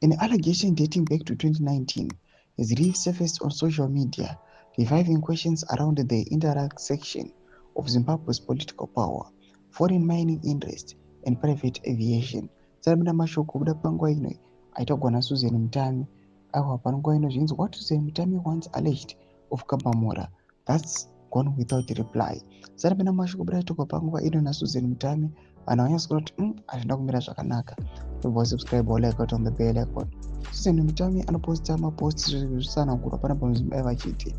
An allegation dating back to 2019 has resurfaced on social media, reviving questions around the intersection of Zimbabwe's political power, foreign mining interests, and private aviation. Sarabina mashoko kuda panguva ino aitagwa naSusan Mutami awa panguva ino zvinzi what Susan Mutami once alleged of Kabamora. That's gone without reply. Sarabina mashoko kuda aitagwa panguva ino naSusan Mutami vanhu vanyatsokuona kuti hazvina kumira zvakanaka. Don't subscribe or like out on the bell icon. Susan Mutami anoposta maposts zvisanangurwa panapa muZimbabwe vachiti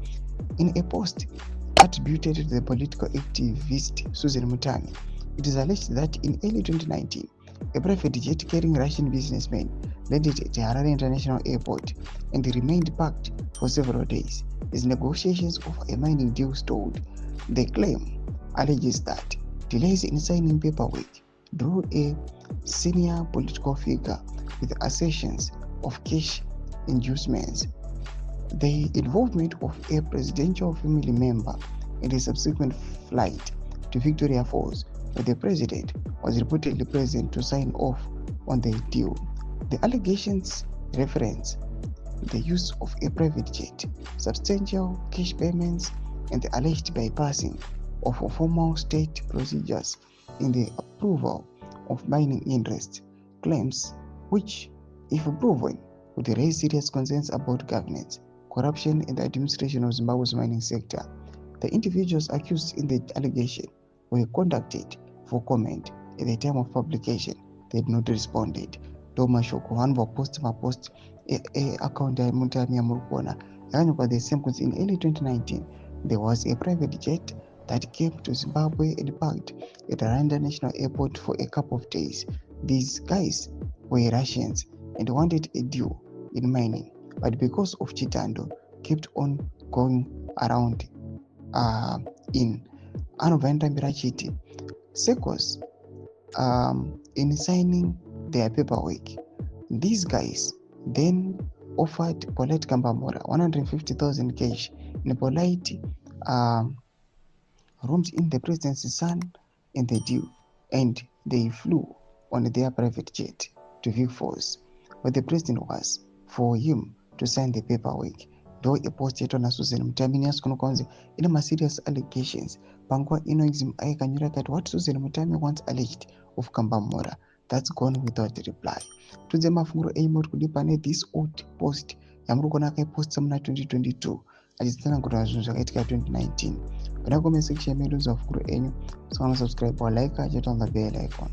in a post attributed to the political activist Susan Mutami, it is alleged that in early 2019, a private jet carrying Russian businessmen landed at Harare International Airport and remained parked for several days as negotiations over a mining deal stalled. The claim alleges that delays in signing paperwork drew a senior political figure with assertions of cash inducements. The involvement of a presidential family member in a subsequent flight to Victoria Falls, where the president was reportedly present to sign off on the deal. The allegations reference the use of a private jet, substantial cash payments, and the alleged bypassing of formal state procedures in the approval of mining interests, claims which, if proven, would raise serious concerns about governance, corruption, and the administration of Zimbabwe's mining sector. The individuals accused in the allegation were contacted for comment at the time of publication. They had not responded. Domashoko vanhu vapost mapost account yaMutami yamuri kuona the same because in early 2019 there was a private jet that came to Zimbabwe and parked at Harare International Airport for a couple of days. These guys were Russians and wanted a deal in mining, but because of Chitando kept on going around in Anovantambira Chiti Secos in signing their paperwork. These guys then offered Polite Kambamora 150,000 cash in Polite rooms in the president's son in the deal, and they flew on their private jet to Vic Falls, where the president was, for him to sign the paperwork. Though a post yet on Susan Mutami yasikunokonzi ine serious allegations panguva ino aikanyora kati what Susan Mutami once alleged of Kambamora. That's gone without reply. Tudze mafunguro enyu muri kudi pane this old post yamuri kuona akaiposta muna 2022 achitsanangura zvinhu zvakaitika 2019. Pana comment section medu mafunguro enyu, so subscribe or like, cheta on the bell icon.